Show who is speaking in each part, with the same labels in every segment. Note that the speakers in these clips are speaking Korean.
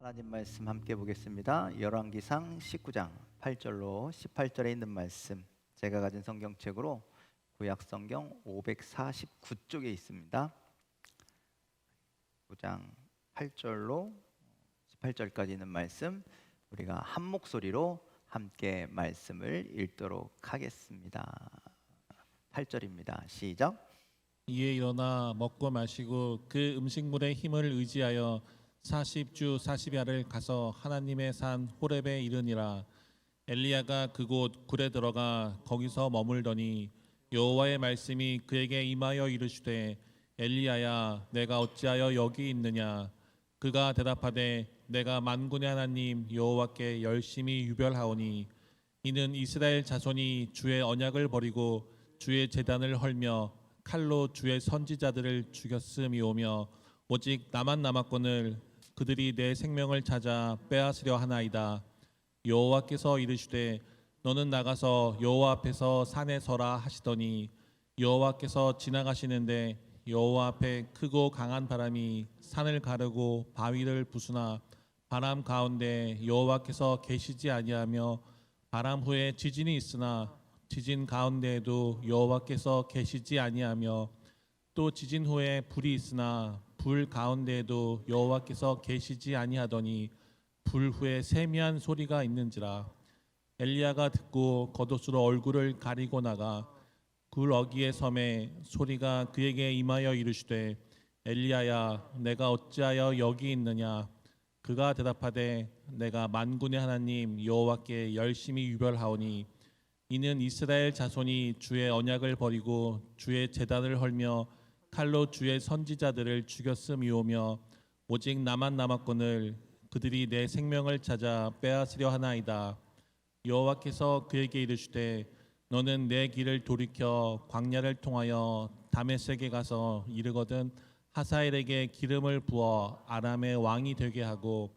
Speaker 1: 하나님 말씀 함께 보겠습니다. 열왕기상 19장 8절로 18절에 있는 말씀, 제가 가진 성경책으로 구약 성경 549쪽에 있습니다. 9장 8절로 18절까지 있는 말씀, 우리가 한 목소리로 함께 말씀을 읽도록 하겠습니다. 8절입니다. 시작.
Speaker 2: 이에 일어나 먹고 마시고 그 음식물의 힘을 의지하여 40주 40야를 가서 하나님의 산 호렙에 이르니라. 엘리야가 그곳 굴에 들어가 거기서 머물더니 여호와의 말씀이 그에게 임하여 이르시되, 엘리야야, 내가 어찌하여 여기 있느냐? 그가 대답하되, 내가 만군의 하나님 여호와께 열심히 유별하오니 이는 이스라엘 자손이 주의 언약을 버리고 주의 제단을 헐며 칼로 주의 선지자들을 죽였음이오며 오직 나만 남았거늘 그들이 내 생명을 찾아 빼앗으려 하나이다. 여호와께서 이르시되, 너는 나가서 여호와 앞에서 산에 서라 하시더니 여호와께서 지나가시는데 여호와 앞에 크고 강한 바람이 산을 가르고 바위를 부수나 바람 가운데 여호와께서 계시지 아니하며 바람 후에 지진이 있으나 지진 가운데에도 여호와께서 계시지 아니하며 또 지진 후에 불이 있으나 불 가운데에도 여호와께서 계시지 아니하더니 불 후에 세미한 소리가 있는지라. 엘리야가 듣고 겉옷으로 얼굴을 가리고 나가 굴 어귀에 섬에 소리가 그에게 임하여 이르시되, 엘리야야, 내가 어찌하여 여기 있느냐? 그가 대답하되, 내가 만군의 하나님 여호와께 열심히 유별하오니 이는 이스라엘 자손이 주의 언약을 버리고 주의 제단을 헐며 칼로 주의 선지자들을 죽였음이오며 오직 나만 남았거늘 그들이 내 생명을 찾아 빼앗으려 하나이다. 여호와께서 그에게 이르시되, 너는 내 길을 돌이켜 광야를 통하여 다메섹에 가서 이르거든 하사엘에게 기름을 부어 아람의 왕이 되게 하고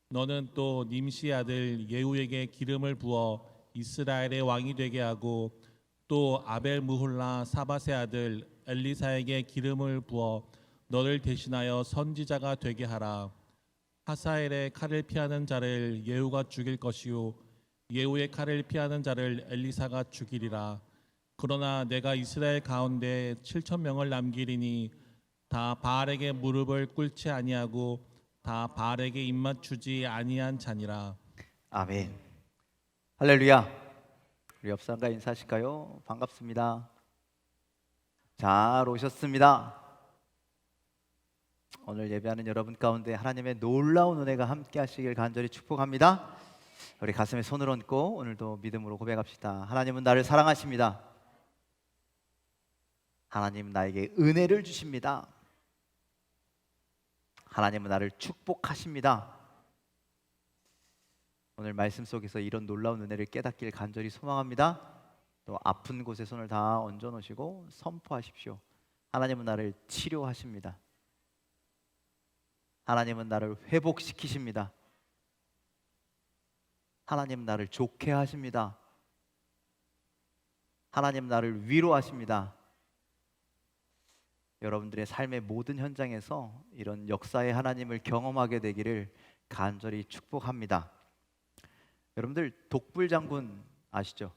Speaker 2: 너는 또 님시의 아들 예후에게 기름을 부어 이스라엘의 왕이 되게 하고 또 아벨 무훌라 사밧의 아들 엘리사에게 기름을 부어 너를 대신하여 선지자가 되게 하라. 하사엘의 칼을 피하는 자를 예후가 죽일 것이요 예후의 칼을 피하는 자를 엘리사가 죽이리라. 그러나 내가 이스라엘 가운데 7천 명을 남기리니 다 바알에게 무릎을 꿇지 아니하고 다 바알에게 입맞추지 아니한 자니라.
Speaker 1: 아멘. 할렐루야. 우리 옆 사람과 인사하실까요? 반갑습니다. 잘 오셨습니다. 오늘 예배하는 여러분 가운데 하나님의 놀라운 은혜가 함께 하시길 간절히 축복합니다. 우리 가슴에 손을 얹고 오늘도 믿음으로 고백합시다. 하나님은 나를 사랑하십니다. 하나님은 나에게 은혜를 주십니다. 하나님은 나를 축복하십니다. 오늘 말씀 속에서 이런 놀라운 은혜를 깨닫길 간절히 소망합니다. 또 아픈 곳에 손을 다 얹어 놓으시고 선포하십시오. 하나님은 나를 치료하십니다. 하나님은 나를 회복시키십니다. 하나님은 나를 좋게 하십니다. 하나님은 나를 위로하십니다. 여러분들의 삶의 모든 현장에서 이런 역사의 하나님을 경험하게 되기를 간절히 축복합니다. 여러분들 독불장군 아시죠?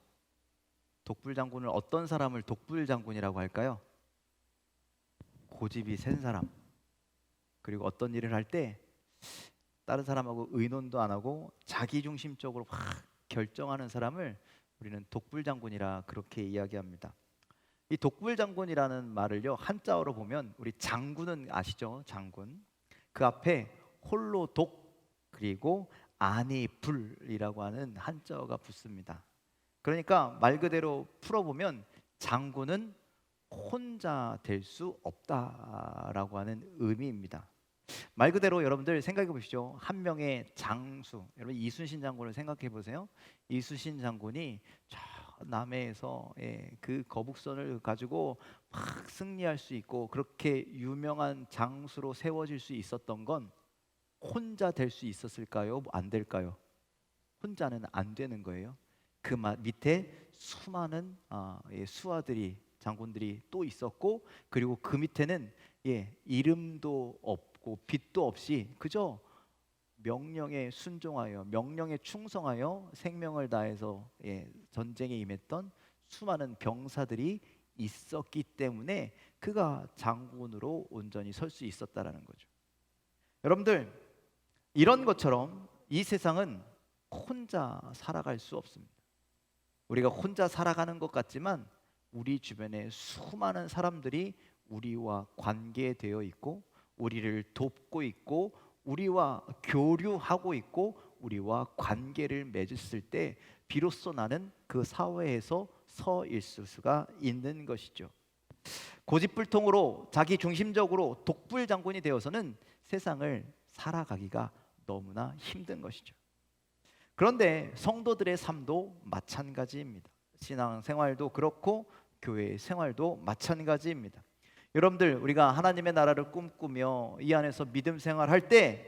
Speaker 1: 독불장군을 어떤 사람을 독불장군이라고 할까요? 고집이 센 사람, 그리고 어떤 일을 할 때 다른 사람하고 의논도 안 하고 자기중심적으로 확 결정하는 사람을 우리는 독불장군이라 그렇게 이야기합니다. 이 독불장군이라는 말을요, 한자어로 보면 우리 장군은 아시죠? 장군. 그 앞에 홀로 독 그리고 안이 불이라고 하는 한자어가 붙습니다. 그러니까 말 그대로 풀어보면 장군은 혼자 될 수 없다라고 하는 의미입니다. 말 그대로 여러분들 생각해 보시죠. 한 명의 장수, 여러분 이순신 장군을 생각해 보세요. 이순신 장군이 저 남해에서 그 거북선을 가지고 막 승리할 수 있고 그렇게 유명한 장수로 세워질 수 있었던 건 혼자 될 수 있었을까요? 안 될까요? 혼자는 안 되는 거예요. 그 밑에 수많은 수하들이 장군들이 또 있었고, 그리고 그 밑에는 이름도 없고 빛도 없이 그저 명령에 순종하여 명령에 충성하여 생명을 다해서 전쟁에 임했던 수많은 병사들이 있었기 때문에 그가 장군으로 온전히 설 수 있었다라는 거죠. 여러분들, 이런 것처럼 이 세상은 혼자 살아갈 수 없습니다. 우리가 혼자 살아가는 것 같지만 우리 주변에 수많은 사람들이 우리와 관계되어 있고 우리를 돕고 있고 우리와 교류하고 있고 우리와 관계를 맺었을 때 비로소 나는 그 사회에서 서 있을 수가 있는 것이죠. 고집불통으로 자기 중심적으로 독불장군이 되어서는 세상을 살아가기가 너무나 힘든 것이죠. 그런데 성도들의 삶도 마찬가지입니다. 신앙생활도 그렇고 교회 생활도 마찬가지입니다. 여러분들, 우리가 하나님의 나라를 꿈꾸며 이 안에서 믿음 생활할 때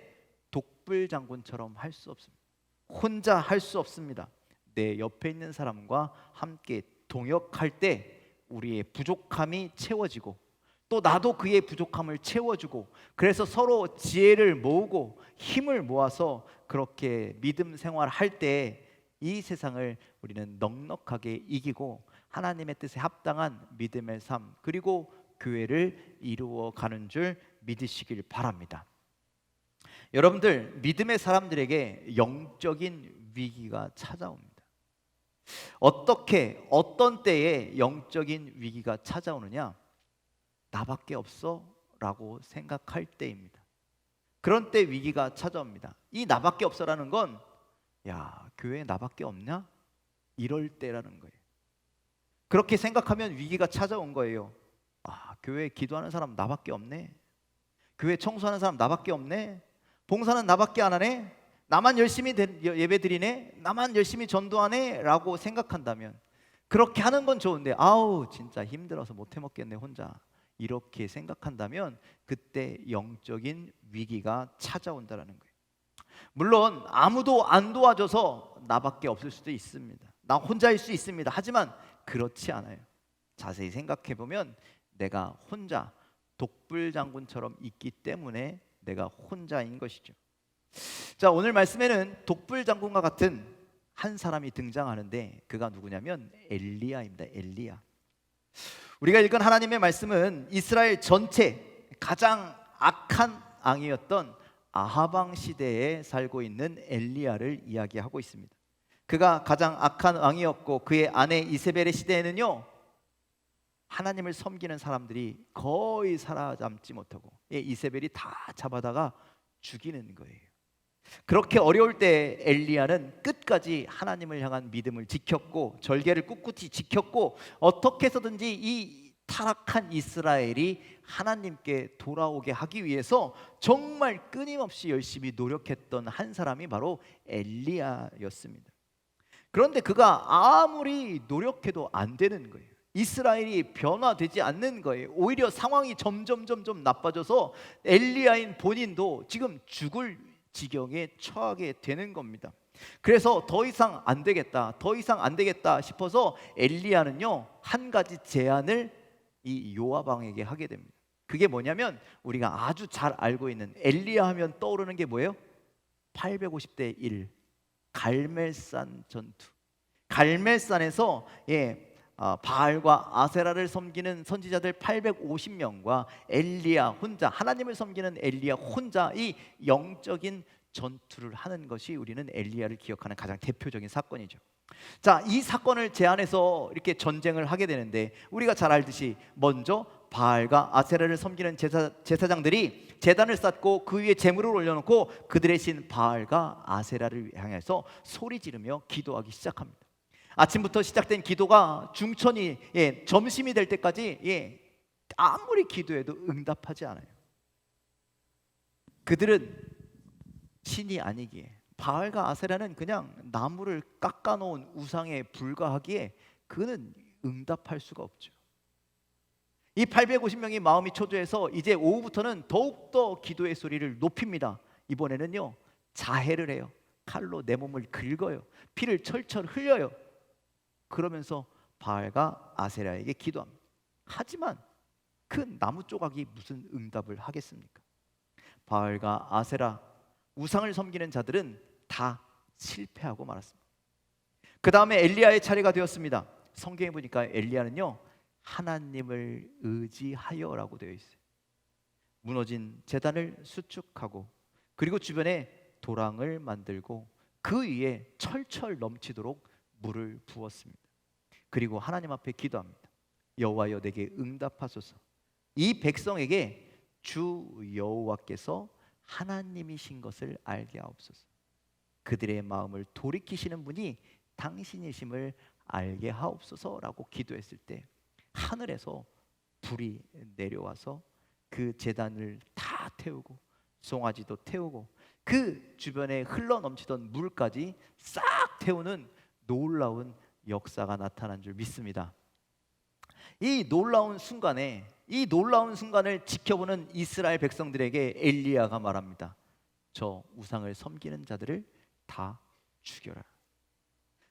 Speaker 1: 독불장군처럼 할 수 없습니다. 혼자 할 수 없습니다. 내 옆에 있는 사람과 함께 동역할 때 우리의 부족함이 채워지고 또 나도 그의 부족함을 채워주고 그래서 서로 지혜를 모으고 힘을 모아서 그렇게 믿음 생활할 때 이 세상을 우리는 넉넉하게 이기고 하나님의 뜻에 합당한 믿음의 삶 그리고 교회를 이루어가는 줄 믿으시길 바랍니다. 여러분들, 믿음의 사람들에게 영적인 위기가 찾아옵니다. 어떻게 어떤 때에 영적인 위기가 찾아오느냐? 나밖에 없어? 라고 생각할 때입니다. 그런 때 위기가 찾아옵니다. 이 나밖에 없어라는 건 야, 교회에 나밖에 없냐? 이럴 때라는 거예요. 그렇게 생각하면 위기가 찾아온 거예요. 아, 교회에 기도하는 사람 나밖에 없네. 교회 청소하는 사람 나밖에 없네. 봉사는 나밖에 안 하네. 나만 열심히 예배드리네. 나만 열심히 전도하네. 라고 생각한다면 그렇게 하는 건 좋은데 아우 진짜 힘들어서 못 해먹겠네 혼자. 이렇게 생각한다면 그때 영적인 위기가 찾아온다는 거예요. 물론 아무도 안 도와줘서 나밖에 없을 수도 있습니다. 나 혼자일 수 있습니다. 하지만 그렇지 않아요. 자세히 생각해 보면 내가 혼자 독불장군처럼 있기 때문에 내가 혼자인 것이죠. 자, 오늘 말씀에는 독불장군과 같은 한 사람이 등장하는데 그가 누구냐면 엘리야입니다. 엘리야. 우리가 읽은 하나님의 말씀은 이스라엘 전체 가장 악한 왕이었던 아하방 시대에 살고 있는 엘리야를 이야기하고 있습니다. 그가 가장 악한 왕이었고 그의 아내 이세벨의 시대에는요 하나님을 섬기는 사람들이 거의 살아남지 못하고 이세벨이 다 잡아다가 죽이는 거예요. 그렇게 어려울 때 엘리야는 끝까지 하나님을 향한 믿음을 지켰고 절개를 꿋꿋이 지켰고 어떻게 해서든지 이 타락한 이스라엘이 하나님께 돌아오게 하기 위해서 정말 끊임없이 열심히 노력했던 한 사람이 바로 엘리야였습니다. 그런데 그가 아무리 노력해도 안 되는 거예요. 이스라엘이 변화되지 않는 거예요. 오히려 상황이 점점 나빠져서 엘리야인 본인도 지금 죽을 지경에 처하게 되는 겁니다. 그래서 더 이상 안 되겠다, 더 이상 안 되겠다 싶어서 엘리야는요 한 가지 제안을 이 요압 왕에게 하게 됩니다. 그게 뭐냐면 우리가 아주 잘 알고 있는 엘리야 하면 떠오르는 게 뭐예요? 850대 1 갈멜산 전투. 갈멜산에서 바알과 아세라를 섬기는 선지자들 850명과 엘리야 혼자, 하나님을 섬기는 엘리야 혼자 이 영적인 전투를 하는 것이 우리는 엘리야를 기억하는 가장 대표적인 사건이죠. 자, 이 사건을 제안해서 이렇게 전쟁을 하게 되는데 우리가 잘 알듯이 먼저 바알과 아세라를 섬기는 제사장들이 제단을 쌓고 그 위에 제물을 올려놓고 그들의 신 바알과 아세라를 향해서 소리 지르며 기도하기 시작합니다. 아침부터 시작된 기도가 중천이 점심이 될 때까지 아무리 기도해도 응답하지 않아요. 그들은 신이 아니기에 바알과 아세라는 그냥 나무를 깎아놓은 우상에 불과하기에 그는 응답할 수가 없죠. 이 850명이 마음이 초조해서 이제 오후부터는 더욱더 기도의 소리를 높입니다. 이번에는요 자해를 해요. 칼로 내 몸을 긁어요. 피를 철철 흘려요. 그러면서 바알과 아세라에게 기도합니다. 하지만 그 나무 조각이 무슨 응답을 하겠습니까? 바알과 아세라, 우상을 섬기는 자들은 다 실패하고 말았습니다. 그 다음에 엘리야의 차례가 되었습니다. 성경에 보니까 엘리야는요 하나님을 의지하여라고 되어 있어요. 무너진 제단을 수축하고 그리고 주변에 도랑을 만들고 그 위에 철철 넘치도록 물을 부었습니다. 그리고 하나님 앞에 기도합니다. 여호와여 내게 응답하소서. 이 백성에게 주 여호와께서 하나님이신 것을 알게 하옵소서. 그들의 마음을 돌이키시는 분이 당신이심을 알게 하옵소서라고 기도했을 때 하늘에서 불이 내려와서 그 제단을 다 태우고 송아지도 태우고 그 주변에 흘러 넘치던 물까지 싹 태우는 놀라운 역사가 나타난 줄 믿습니다. 이 놀라운 순간을 지켜보는 이스라엘 백성들에게 엘리야가 말합니다. 저 우상을 섬기는 자들을 다 죽여라.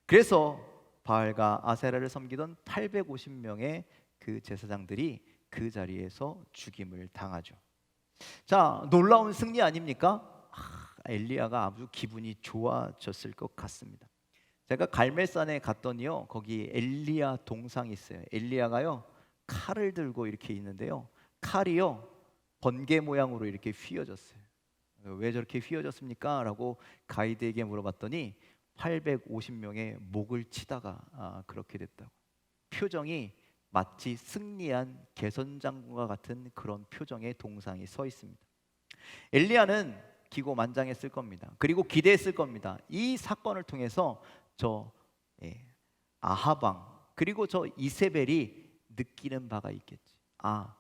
Speaker 1: 그래서 바알과 아세라를 섬기던 850명의 그 제사장들이 그 자리에서 죽임을 당하죠. 자, 놀라운 승리 아닙니까? 엘리야가 아주 기분이 좋아졌을 것 같습니다. 제가 갈멜산에 갔더니요 거기 엘리야 동상이 있어요. 엘리야가요 칼을 들고 이렇게 있는데요 칼이요 번개 모양으로 이렇게 휘어졌어요. 왜 저렇게 휘어졌습니까? 라고 가이드에게 물어봤더니 850명의 목을 치다가 그렇게 됐다고. 표정이 마치 승리한 개선장군과 같은 그런 표정의 동상이 서 있습니다. 엘리야는 기고만장했을 겁니다. 그리고 기대했을 겁니다. 이 사건을 통해서 저 아하방 그리고 저 이세벨이 느끼는 바가 있겠지. 아,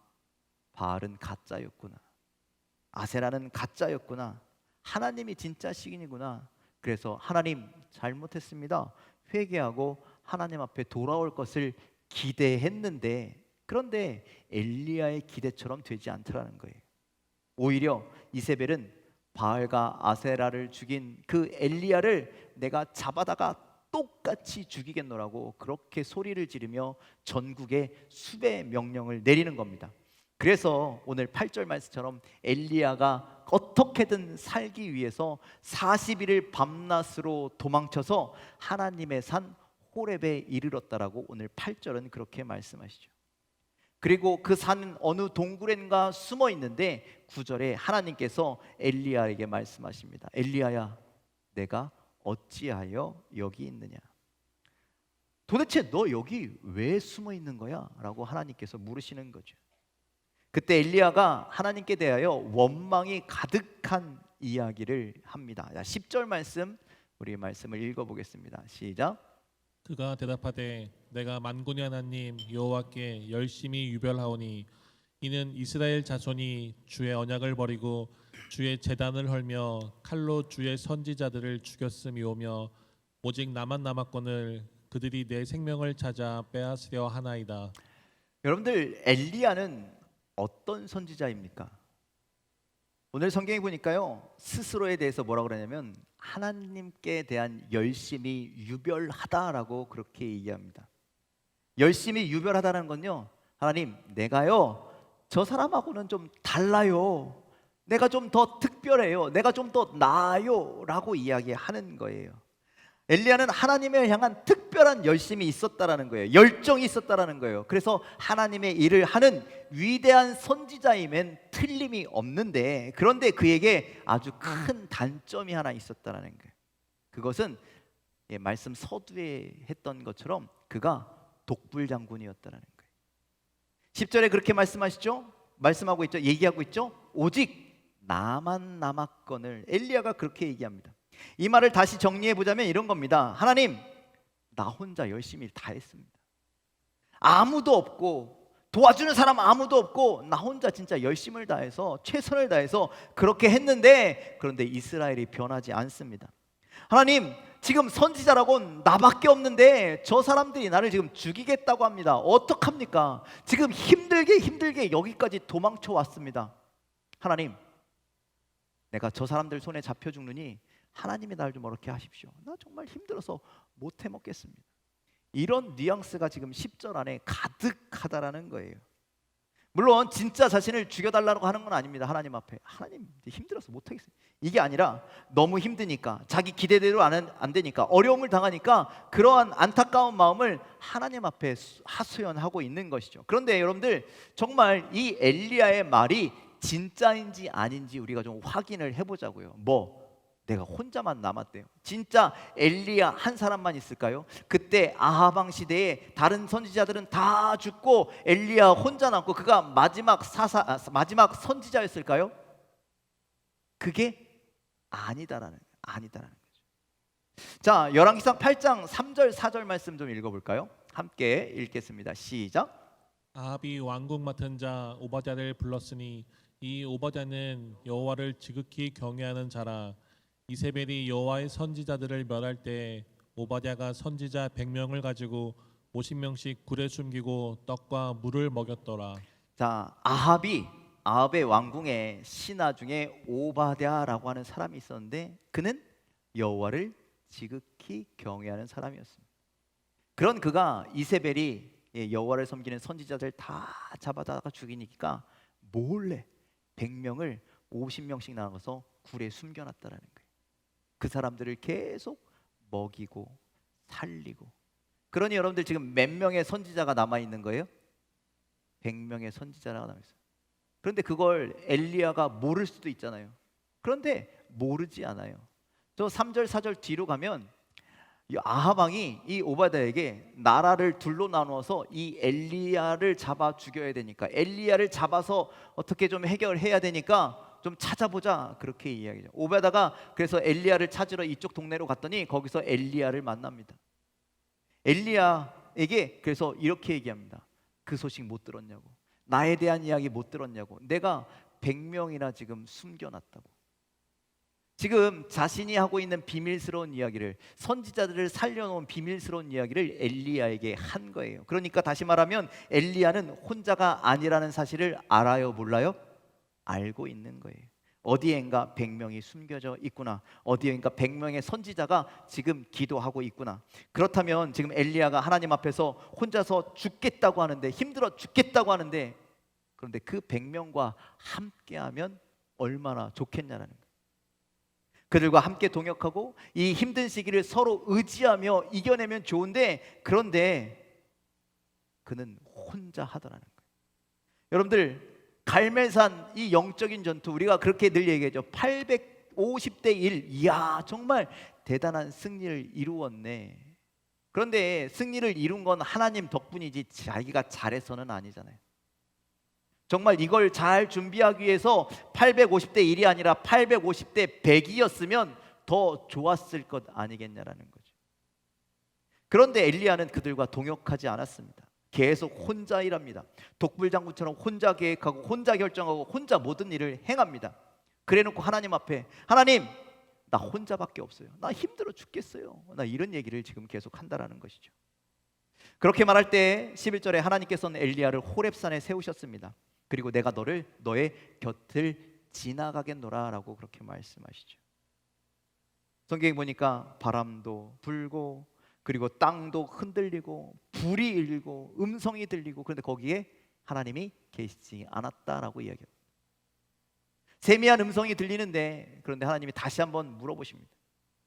Speaker 1: 바알은 가짜였구나. 아세라는 가짜였구나. 하나님이 진짜 신이구나. 그래서 하나님 잘못했습니다. 회개하고 하나님 앞에 돌아올 것을 기대했는데 그런데 엘리야의 기대처럼 되지 않더라는 거예요. 오히려 이세벨은 바알과 아세라를 죽인 그 엘리야를 내가 잡아다가 똑같이 죽이겠노라고 그렇게 소리를 지르며 전국에 수배 명령을 내리는 겁니다. 그래서 오늘 8절 말씀처럼 엘리야가 어떻게든 살기 위해서 40일을 밤낮으로 도망쳐서 하나님의 산 호렙에 이르렀다라고 오늘 8절은 그렇게 말씀하시죠. 그리고 그 산은 어느 동굴엔가 숨어 있는데 9절에 하나님께서 엘리야에게 말씀하십니다. 엘리야야, 내가 어찌하여 여기 있느냐? 도대체 너 여기 왜 숨어 있는 거야? 라고 하나님께서 물으시는 거죠. 그때 엘리야가 하나님께 대하여 원망이 가득한 이야기를 합니다. 10절 말씀 우리 말씀을 읽어보겠습니다. 시작.
Speaker 2: 그가 대답하되 내가 만군의 하나님 여호와께 열심히 유별하오니 이는 이스라엘 자손이 주의 언약을 버리고 주의 제단을 헐며 칼로 주의 선지자들을 죽였음이오며 오직 나만 남았거늘 그들이 내 생명을 찾아 빼앗으려 하나이다.
Speaker 1: 여러분들 엘리야는 어떤 선지자입니까? 오늘 성경에 보니까요 스스로에 대해서 뭐라고 그러냐면 하나님께 대한 열심이 유별하다라고 그렇게 얘기합니다. 열심히 유별하다는 건요 하나님 내가요 저 사람하고는 좀 달라요. 내가 좀 더 특별해요. 내가 좀 더 나아요 라고 이야기하는 거예요. 엘리야는 하나님을 향한 특별한 열심이 있었다라는 거예요. 열정이 있었다라는 거예요. 그래서 하나님의 일을 하는 위대한 선지자임엔 틀림이 없는데 그런데 그에게 아주 큰 단점이 하나 있었다라는 거예요. 그것은 말씀 서두에 했던 것처럼 그가 독불장군이었다라는 거예요. 10절에 그렇게 말씀하시죠? 말씀하고 있죠. 얘기하고 있죠. 오직 나만 남았거늘. 엘리야가 그렇게 얘기합니다. 이 말을 다시 정리해 보자면 이런 겁니다. 하나님, 나 혼자 열심히 다 했습니다. 아무도 없고 도와주는 사람 아무도 없고 나 혼자 진짜 열심을 다해서 최선을 다해서 그렇게 했는데 그런데 이스라엘이 변하지 않습니다. 하나님, 지금 선지자라고는 나밖에 없는데 저 사람들이 나를 지금 죽이겠다고 합니다. 어떡합니까? 지금 힘들게 여기까지 도망쳐 왔습니다. 하나님, 내가 저 사람들 손에 잡혀 죽느니 하나님이 날 좀 어렵게 하십시오. 나 정말 힘들어서 못 해먹겠습니다. 이런 뉘앙스가 지금 10절 안에 가득하다라는 거예요. 물론 진짜 자신을 죽여달라고 하는 건 아닙니다. 하나님 앞에 하나님 힘들어서 못하겠어요. 이게 아니라 너무 힘드니까 자기 기대대로 안 되니까 어려움을 당하니까 그러한 안타까운 마음을 하나님 앞에 하소연하고 있는 것이죠. 그런데 여러분들 정말 이 엘리야의 말이 진짜인지 아닌지 우리가 좀 확인을 해보자고요. 내가 혼자만 남았대요. 진짜 엘리야 한 사람만 있을까요? 그때 아하방 시대에 다른 선지자들은 다 죽고 엘리야 혼자 남고 그가 마지막 선지자였을까요? 그게 아니다라는 거죠. 자, 열왕기상 8장 3절 4절 말씀 좀 읽어볼까요? 함께 읽겠습니다. 시작.
Speaker 2: 아합이 왕궁 맡은 자 오바댜를 불렀으니 이 오바댜는 여호와를 지극히 경외하는 자라. 이세벨이 여호와의 선지자들을 멸할 때 오바댜가 선지자 100명을 가지고 50명씩 굴에 숨기고 떡과 물을 먹였더라.
Speaker 1: 자, 아합의 왕궁에 신하 중에 오바댜라고 하는 사람이 있었는데 그는 여호와를 지극히 경외하는 사람이었습니다. 그런 그가 이세벨이 여호와를 섬기는 선지자들 다 잡아다가 죽이니까 몰래 100명을 50명씩 나눠서 굴에 숨겨놨다라는 거예요. 그 사람들을 계속 먹이고 살리고. 그러니 여러분들 지금 몇 명의 선지자가 남아있는 거예요? 100명의 선지자가 남아있어요. 그런데 그걸 엘리야가 모를 수도 있잖아요. 그런데 모르지 않아요. 저 3절 4절 뒤로 가면 이 아하방이 이 오바댜에게 나라를 둘로 나누어서 이 엘리야를 잡아 죽여야 되니까 엘리야를 잡아서 어떻게 좀 해결해야 되니까 좀 찾아보자 그렇게 이야기죠. 오바댜가 그래서 엘리야를 찾으러 이쪽 동네로 갔더니 거기서 엘리야를 만납니다. 엘리야에게 그래서 이렇게 얘기합니다. 그 소식 못 들었냐고. 나에 대한 이야기 못 들었냐고. 내가 100명이나 지금 숨겨놨다고. 지금 자신이 하고 있는 비밀스러운 이야기를, 선지자들을 살려놓은 비밀스러운 이야기를 엘리야에게 한 거예요. 그러니까 다시 말하면 엘리야는 혼자가 아니라는 사실을 알아요, 몰라요? 알고 있는 거예요. 어디엔가 100명이 숨겨져 있구나. 어디엔가 100명의 선지자가 지금 기도하고 있구나. 그렇다면 지금 엘리야가 하나님 앞에서 혼자서 죽겠다고 하는데, 힘들어 죽겠다고 하는데, 그런데 그 100명과 함께하면 얼마나 좋겠냐라는 거예요. 그들과 함께 동역하고 이 힘든 시기를 서로 의지하며 이겨내면 좋은데, 그런데 그는 혼자 하더라는 거예요. 여러분들, 갈멜산 이 영적인 전투, 우리가 그렇게 늘 얘기하죠. 850대 1. 이야, 정말 대단한 승리를 이루었네. 그런데 승리를 이룬 건 하나님 덕분이지 자기가 잘해서는 아니잖아요. 정말 이걸 잘 준비하기 위해서 850대 1이 아니라 850대 100이었으면 더 좋았을 것 아니겠냐라는 거죠. 그런데 엘리야는 그들과 동역하지 않았습니다. 계속 혼자 일합니다. 독불장군처럼 혼자 계획하고 혼자 결정하고 혼자 모든 일을 행합니다. 그래놓고 하나님 앞에, 하나님, 나 혼자밖에 없어요. 나 힘들어 죽겠어요. 나 이런 얘기를 지금 계속 한다라는 것이죠. 그렇게 말할 때 11절에 하나님께서는 엘리야를 호렙산에 세우셨습니다. 그리고 내가 너의 곁을 지나가겠노라 라고 그렇게 말씀하시죠. 성경에 보니까 바람도 불고 그리고 땅도 흔들리고 불이 일고 음성이 들리고, 그런데 거기에 하나님이 계시지 않았다라고 이야기합니다. 세미한 음성이 들리는데, 그런데 하나님이 다시 한번 물어보십니다.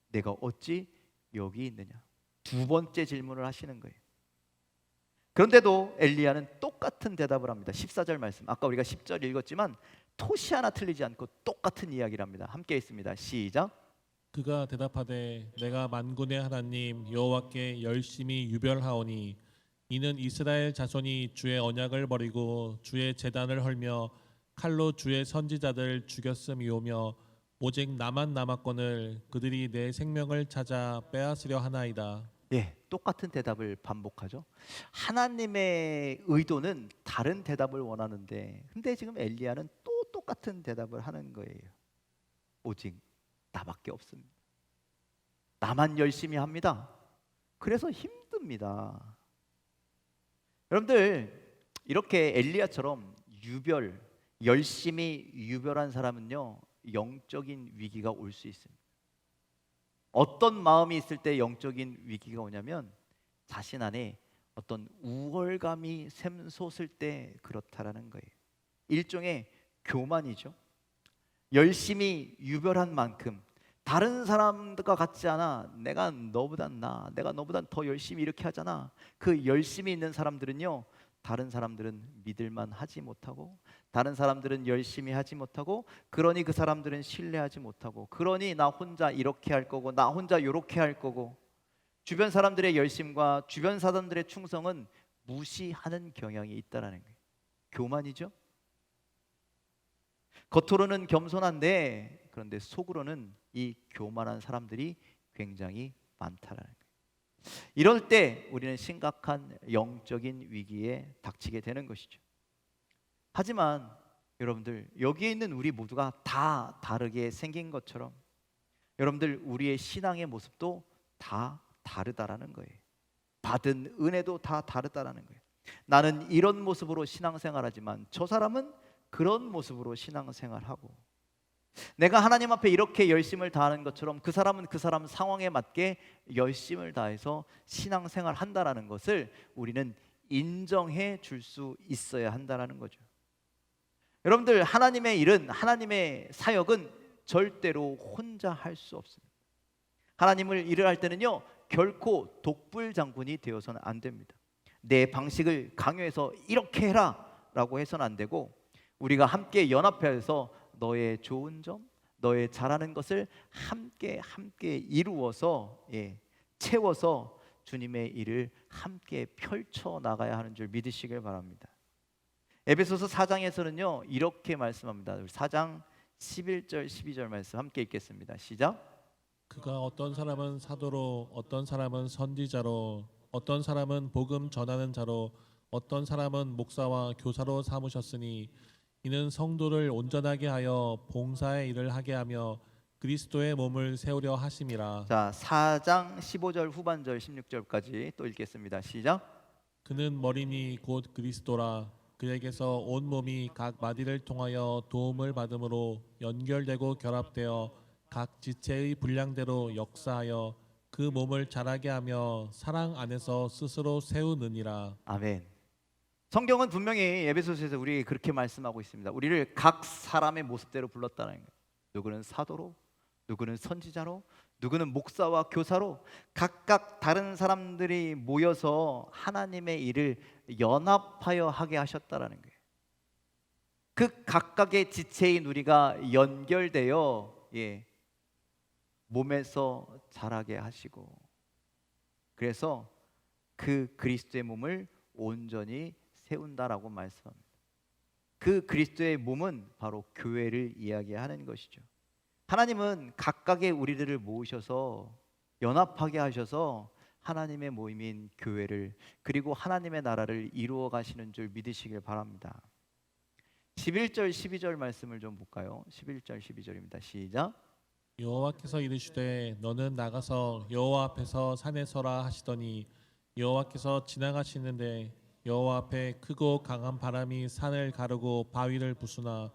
Speaker 1: 내가 어찌 여기 있느냐? 두 번째 질문을 하시는 거예요. 그런데도 엘리야는 똑같은 대답을 합니다. 14절 말씀, 아까 우리가 10절 읽었지만 토시 하나 틀리지 않고 똑같은 이야기를 합니다. 함께 있습니다. 시작.
Speaker 2: 그가 대답하되 내가 만군의 하나님 여호와께 열심히 유별하오니 이는 이스라엘 자손이 주의 언약을 버리고 주의 제단을 헐며 칼로 주의 선지자들 죽였음이오며 오직 나만 남았거늘 그들이 내 생명을 찾아 빼앗으려 하나이다.
Speaker 1: 예, 똑같은 대답을 반복하죠. 하나님의 의도는 다른 대답을 원하는데, 근데 지금 엘리야는 또 똑같은 대답을 하는 거예요. 오직 나밖에 없습니다. 나만 열심히 합니다. 그래서 힘듭니다. 여러분들, 이렇게 엘리야처럼 열심히 유별한 사람은요, 영적인 위기가 올 수 있습니다. 어떤 마음이 있을 때 영적인 위기가 오냐면 자신 안에 어떤 우월감이 샘솟을 때 그렇다라는 거예요. 일종의 교만이죠. 열심히 유별한 만큼 다른 사람들과 같지 않아. 내가 너보단 나. 내가 너보단 더 열심히 이렇게 하잖아. 그 열심히 있는 사람들은요, 다른 사람들은 믿을만 하지 못하고, 다른 사람들은 열심히 하지 못하고, 그러니 그 사람들은 신뢰하지 못하고, 그러니 나 혼자 이렇게 할 거고, 나 혼자 이렇게 할 거고, 주변 사람들의 열심과 주변 사람들의 충성은 무시하는 경향이 있다라는 거예요. 교만이죠. 겉으로는 겸손한데 그런데 속으로는 이 교만한 사람들이 굉장히 많다라는 거예요. 이럴 때 우리는 심각한 영적인 위기에 닥치게 되는 것이죠. 하지만 여러분들, 여기에 있는 우리 모두가 다 다르게 생긴 것처럼 여러분들, 우리의 신앙의 모습도 다 다르다라는 거예요. 받은 은혜도 다 다르다라는 거예요. 나는 이런 모습으로 신앙생활하지만 저 사람은 그런 모습으로 신앙생활하고, 내가 하나님 앞에 이렇게 열심을 다하는 것처럼 그 사람은 그 사람 상황에 맞게 열심을 다해서 신앙생활 한다라는 것을 우리는 인정해 줄 수 있어야 한다라는 거죠. 여러분들, 하나님의 일은, 하나님의 사역은 절대로 혼자 할 수 없습니다. 하나님을 일을 할 때는요, 결코 독불 장군이 되어서는 안 됩니다. 내 방식을 강요해서 이렇게 해라 라고 해서는 안 되고, 우리가 함께 연합해서 너의 좋은 점, 너의 잘하는 것을 함께 이루어서 채워서 주님의 일을 함께 펼쳐 나가야 하는 줄 믿으시길 바랍니다. 에베소서 4장에서는요 이렇게 말씀합니다. 4장 11절 12절 말씀 함께 읽겠습니다. 시작.
Speaker 2: 그가 어떤 사람은 사도로, 어떤 사람은 선지자로, 어떤 사람은 복음 전하는 자로, 어떤 사람은 목사와 교사로 삼으셨으니 이는 성도를 온전하게 하여 봉사의 일을 하게 하며 그리스도의 몸을 세우려 하심이라.
Speaker 1: 자, 4장 15절 후반절 16절까지 또 읽겠습니다. 시작.
Speaker 2: 그는 머리니 곧 그리스도라. 그에게서 온 몸이 각 마디를 통하여 도움을 받음으로 연결되고 결합되어 각 지체의 분량대로 역사하여 그 몸을 자라게 하며 사랑 안에서 스스로 세우느니라.
Speaker 1: 아멘. 성경은 분명히 에베소서에서 우리에게 그렇게 말씀하고 있습니다. 우리를 각 사람의 모습대로 불렀다는 거예요. 누구는 사도로, 누구는 선지자로, 누구는 목사와 교사로 각각 다른 사람들이 모여서 하나님의 일을 연합하여 하게 하셨다라는 거예요. 그 각각의 지체인 우리가 연결되어 몸에서 자라게 하시고, 그래서 그 그리스도의 몸을 온전히 세운다라고 말씀합니다. 그 그리스도의 몸은 바로 교회를 이야기하는 것이죠. 하나님은 각각의 우리들을 모으셔서 연합하게 하셔서 하나님의 모임인 교회를, 그리고 하나님의 나라를 이루어 가시는 줄 믿으시길 바랍니다. 11절 12절 말씀을 좀 볼까요? 11절 12절입니다. 시작.
Speaker 2: 여호와께서 이르시되 너는 나가서 여호와 앞에서 산에 서라 하시더니 여호와께서 지나가시는데 여호와 앞에 크고 강한 바람이 산을 가르고 바위를 부수나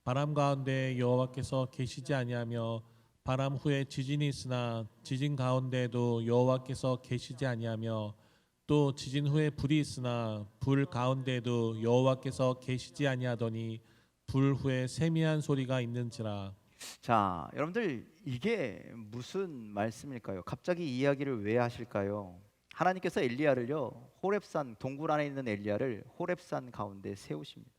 Speaker 2: 바람 가운데 여호와께서 계시지 아니하며 바람 후에 지진이 있으나 지진 가운데에도 여호와께서 계시지 아니하며 또 지진 후에 불이 있으나 불 가운데에도 여호와께서 계시지 아니하더니 불 후에 세미한 소리가 있는지라.
Speaker 1: 자, 여러분들, 이게 무슨 말씀일까요? 갑자기 이 이야기를 왜 하실까요? 하나님께서 엘리야를요, 호렙산, 동굴 안에 있는 엘리야를 호렙산 가운데 세우십니다.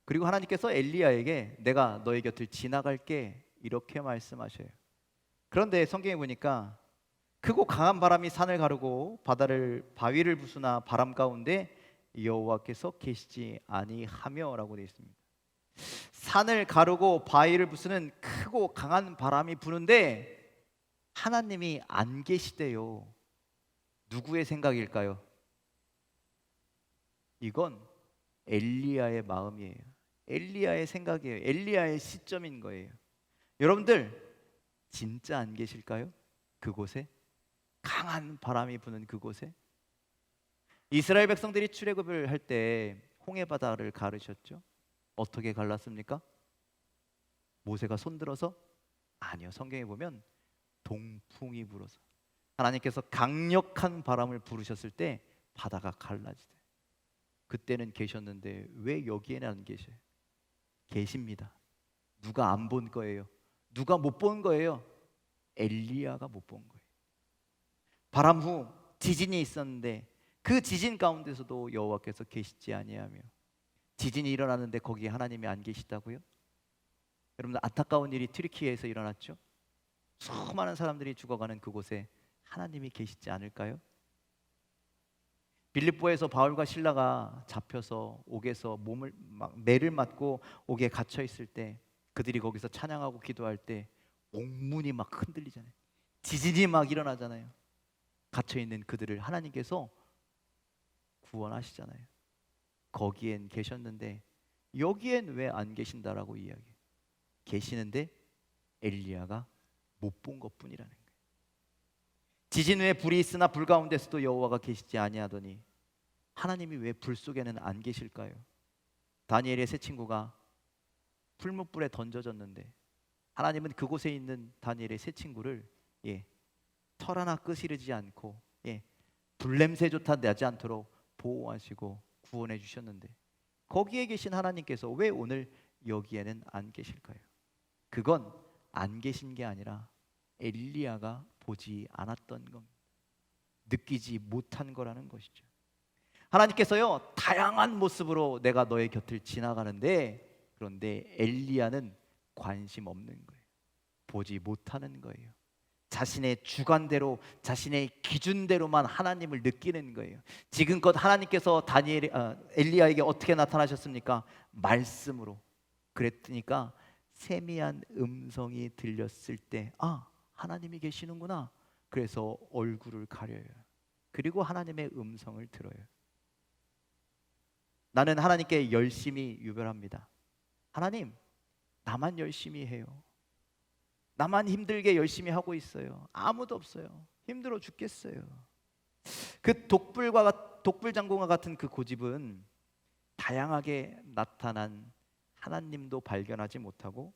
Speaker 1: 그리고 하나님께서 엘리야에게 내가 너의 곁을 지나갈게 이렇게 말씀하셔요. 그런데 성경에 보니까 크고 강한 바람이 산을 가르고 바위를 부수나 바람 가운데 여호와께서 계시지 아니하며라고 되어 있습니다. 산을 가르고 바위를 부수는 크고 강한 바람이 부는데 하나님이 안 계시대요. 누구의 생각일까요? 이건 엘리야의 마음이에요. 엘리야의 생각이에요. 엘리야의 시점인 거예요. 여러분들, 진짜 안 계실까요? 그곳에? 강한 바람이 부는 그곳에? 이스라엘 백성들이 출애굽을 할 때 홍해 바다를 가르셨죠? 어떻게 갈랐습니까? 모세가 손들어서? 아니요. 성경에 보면 동풍이 불어서, 하나님께서 강력한 바람을 부르셨을 때 바다가 갈라지대. 그때는 계셨는데 왜 여기에는 안 계셔요? 계십니다. 누가 안 본 거예요? 누가 못 본 거예요? 엘리야가 못 본 거예요. 바람 후 지진이 있었는데 그 지진 가운데서도 여호와께서 계시지 아니하며, 지진이 일어나는데 거기에 하나님이 안 계시다고요? 여러분들, 안타까운 일이 튀르키예에서 일어났죠. 수많은 사람들이 죽어가는 그곳에 하나님이 계시지 않을까요? 빌립보에서 바울과 실라가 잡혀서 옥에서 몸을 막 매를 맞고 옥에 갇혀 있을 때, 그들이 거기서 찬양하고 기도할 때 옥문이 막 흔들리잖아요. 지진이 막 일어나잖아요. 갇혀 있는 그들을 하나님께서 구원하시잖아요. 거기엔 계셨는데 여기엔 왜 안 계신다라고 이야기해요. 계시는데 엘리야가 못 본 것뿐이라는 거예요. 지진 후에 불이 있으나 불 가운데서도 여호와가 계시지 아니하더니 하나님이 왜 불 속에는 안 계실까요? 다니엘의 세 친구가 풀무불에 던져졌는데 하나님은 그곳에 있는 다니엘의 세 친구를 털 하나 끄시르지 않고 불냄새조차 나지 않도록 보호하시고 구원해 주셨는데, 거기에 계신 하나님께서 왜 오늘 여기에는 안 계실까요? 그건 안 계신 게 아니라 엘리야가 보지 않았던 겁니다. 느끼지 못한 거라는 것이죠. 하나님께서요, 다양한 모습으로 내가 너의 곁을 지나가는데, 그런데 엘리야는 관심 없는 거예요. 보지 못하는 거예요. 자신의 주관대로, 자신의 기준대로만 하나님을 느끼는 거예요. 지금껏 하나님께서 엘리야에게 어떻게 나타나셨습니까? 말씀으로. 그랬으니까 세미한 음성이 들렸을 때, 하나님이 계시는구나. 그래서 얼굴을 가려요. 그리고 하나님의 음성을 들어요. 나는 하나님께 열심히 유별합니다. 하나님, 나만 열심히 해요. 나만 힘들게 열심히 하고 있어요. 아무도 없어요. 힘들어 죽겠어요. 그 독불장군과 같은 그 고집은 다양하게 나타난 하나님도 발견하지 못하고,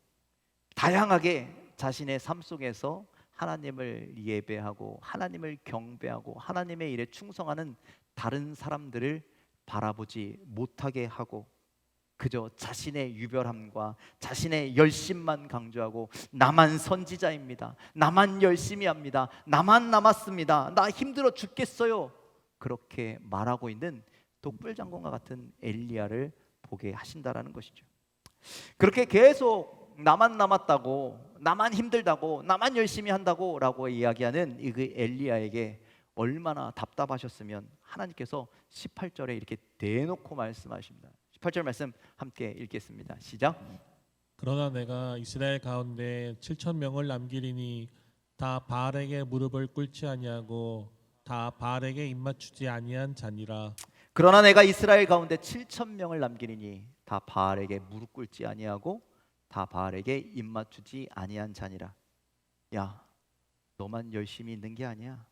Speaker 1: 다양하게 자신의 삶 속에서 하나님을 예배하고 하나님을 경배하고 하나님의 일에 충성하는 다른 사람들을 바라보지 못하게 하고, 그저 자신의 유별함과 자신의 열심만 강조하고, 나만 선지자입니다, 나만 열심히 합니다, 나만 남았습니다, 나 힘들어 죽겠어요, 그렇게 말하고 있는 독불장군과 같은 엘리야를 보게 하신다라는 것이죠. 그렇게 계속 나만 남았다고, 나만 힘들다고, 나만 열심히 한다고 라고 이야기하는 이 그 엘리야에게 얼마나 답답하셨으면 하나님께서 18절에 이렇게 대놓고 말씀하십니다. 18절 말씀 함께 읽겠습니다. 시작.
Speaker 2: 그러나 내가 이스라엘 가운데 7천 명을 남기리니 다 바알에게 무릎을 꿇지 아니하고 다 바알에게 입맞추지 아니한 자니라.
Speaker 1: 그러나 내가 이스라엘 가운데 7천 명을 남기리니 다 바알에게 무릎 꿇지 아니하고 다 바알에게 입맞추지 아니한 자니라. 야, 너만 열심히 있는 게 아니야.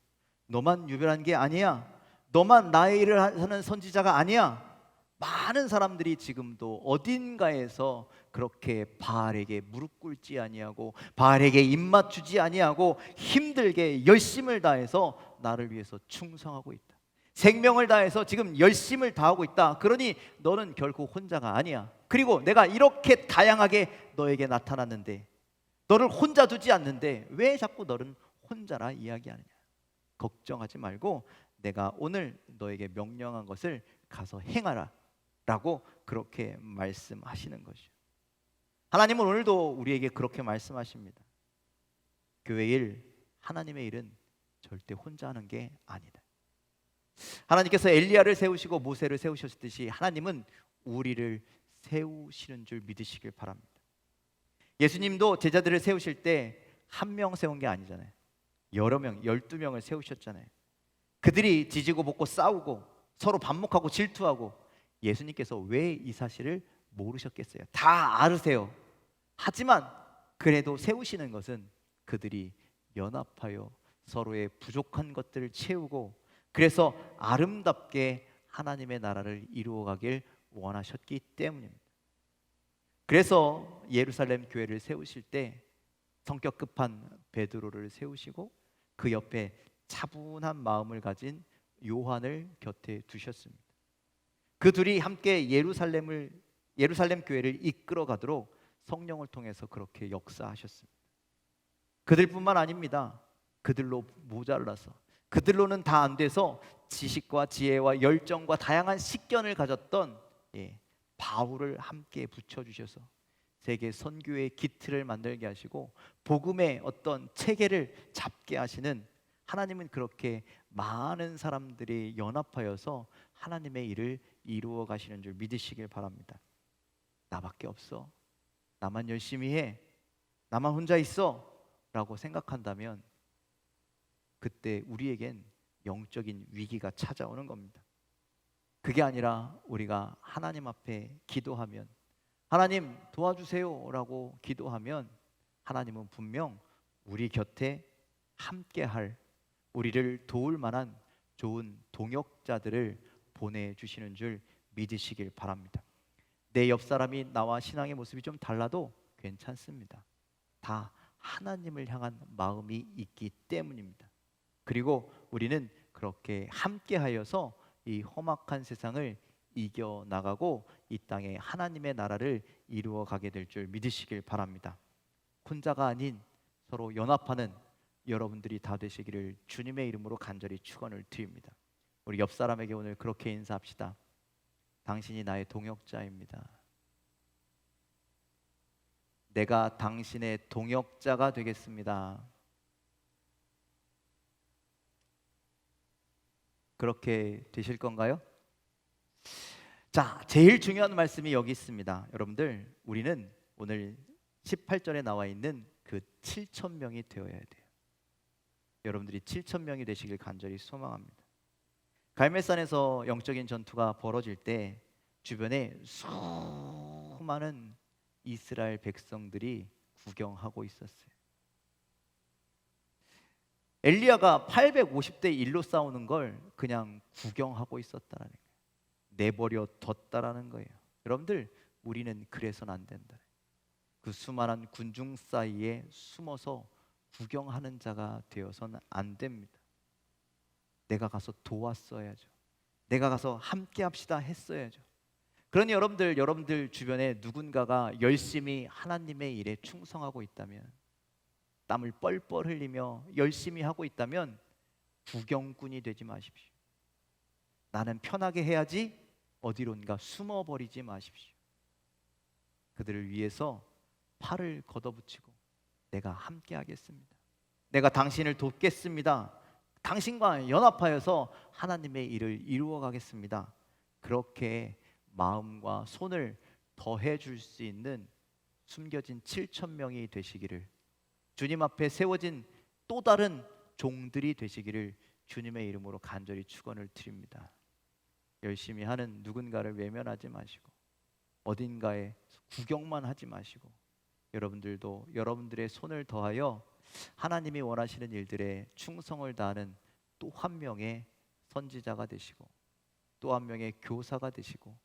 Speaker 1: 너만 유별한 게 아니야. 너만 나의 일을 하는 선지자가 아니야. 많은 사람들이 지금도 어딘가에서 그렇게 바알에게 무릎 꿇지 아니하고 바알에게 입맞추지 아니하고 힘들게 열심을 다해서 나를 위해서 충성하고 있다. 생명을 다해서 지금 열심을 다하고 있다. 그러니 너는 결코 혼자가 아니야. 그리고 내가 이렇게 다양하게 너에게 나타났는데, 너를 혼자 두지 않는데 왜 자꾸 너는 혼자라 이야기하느냐. 걱정하지 말고 내가 오늘 너에게 명령한 것을 가서 행하라 라고 그렇게 말씀하시는 것이죠. 하나님은 오늘도 우리에게 그렇게 말씀하십니다. 교회 일, 하나님의 일은 절대 혼자 하는 게 아니다. 하나님께서 엘리야를 세우시고 모세를 세우셨듯이 하나님은 우리를 세우시는 줄 믿으시길 바랍니다. 예수님도 제자들을 세우실 때 한 명 세운 게 아니잖아요. 여러 명, 12명을 세우셨잖아요. 그들이 지지고 볶고 싸우고 서로 반목하고 질투하고, 예수님께서 왜 이 사실을 모르셨겠어요? 다 알으세요. 하지만 그래도 세우시는 것은 그들이 연합하여 서로의 부족한 것들을 채우고, 그래서 아름답게 하나님의 나라를 이루어가길 원하셨기 때문입니다. 그래서 예루살렘 교회를 세우실 때 성격 급한 베드로를 세우시고 그 옆에 차분한 마음을 가진 요한을 곁에 두셨습니다. 그 둘이 함께 예루살렘 교회를 이끌어 가도록 성령을 통해서 그렇게 역사하셨습니다. 그들뿐만 아닙니다. 그들로 모자라서, 그들로는 다 안 돼서 지식과 지혜와 열정과 다양한 식견을 가졌던 바울을 함께 붙여주셔서 세계 선교의 기틀을 만들게 하시고 복음의 어떤 체계를 잡게 하시는, 하나님은 그렇게 많은 사람들이 연합하여서 하나님의 일을 이루어 가시는 줄 믿으시길 바랍니다. 나밖에 없어, 나만 열심히 해, 나만 혼자 있어 라고 생각한다면 그때 우리에겐 영적인 위기가 찾아오는 겁니다. 그게 아니라 우리가 하나님 앞에 기도하면, 하나님 도와주세요 라고 기도하면 하나님은 분명 우리 곁에 함께할, 우리를 도울 만한 좋은 동역자들을 보내주시는 줄 믿으시길 바랍니다. 내 옆 사람이 나와 신앙의 모습이 좀 달라도 괜찮습니다. 다 하나님을 향한 마음이 있기 때문입니다. 그리고 우리는 그렇게 함께하여서 이 험악한 세상을 이겨나가고 이 땅에 하나님의 나라를 이루어 가게 될 줄 믿으시길 바랍니다. 혼자가 아닌 서로 연합하는 여러분들이 다 되시기를 주님의 이름으로 간절히 축원을 드립니다. 우리 옆 사람에게 오늘 그렇게 인사합시다. 당신이 나의 동역자입니다. 내가 당신의 동역자가 되겠습니다. 그렇게 되실 건가요? 자, 제일 중요한 말씀이 여기 있습니다. 여러분들, 우리는 오늘 18절에 나와 있는 그 7,000명이 되어야 돼요. 여러분들이 7,000명이 되시길 간절히 소망합니다. 갈멜산에서 영적인 전투가 벌어질 때 주변에 수많은 이스라엘 백성들이 구경하고 있었어요. 엘리야가 850대 1로 싸우는 걸 그냥 구경하고 있었다라는 거예요. 내버려 뒀다라는 거예요. 여러분들, 우리는 그래서는 안 된다. 그 수많은 군중 사이에 숨어서 구경하는 자가 되어서는 안 됩니다. 내가 가서 도왔어야죠. 내가 가서 함께 합시다 했어야죠. 그러니 여러분들 주변에 누군가가 열심히 하나님의 일에 충성하고 있다면, 땀을 뻘뻘 흘리며 열심히 하고 있다면 구경꾼이 되지 마십시오. 나는 편하게 해야지 어디론가 숨어버리지 마십시오. 그들을 위해서 팔을 걷어붙이고 내가 함께 하겠습니다. 내가 당신을 돕겠습니다. 당신과 연합하여서 하나님의 일을 이루어 가겠습니다. 그렇게 마음과 손을 더해 줄 수 있는 숨겨진 7,000명이 되시기를, 주님 앞에 세워진 또 다른 종들이 되시기를 주님의 이름으로 간절히 축원을 드립니다. 열심히 하는 누군가를 외면하지 마시고 어딘가에 구경만 하지 마시고 여러분들도 여러분들의 손을 더하여 하나님이 원하시는 일들에 충성을 다하는 또 한 명의 선지자가 되시고 또 한 명의 교사가 되시고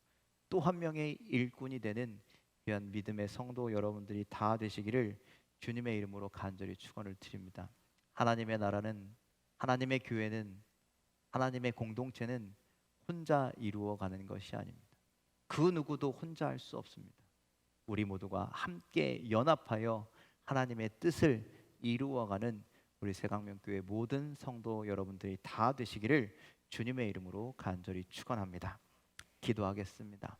Speaker 1: 또 한 명의 일꾼이 되는 귀한 믿음의 성도 여러분들이 다 되시기를 주님의 이름으로 간절히 축원을 드립니다. 하나님의 나라는, 하나님의 교회는, 하나님의 공동체는 혼자 이루어가는 것이 아닙니다. 그 누구도 혼자 할 수 없습니다. 우리 모두가 함께 연합하여 하나님의 뜻을 이루어가는 우리 새강명교회 모든 성도 여러분들이 다 되시기를 주님의 이름으로 간절히 축원합니다. 기도하겠습니다.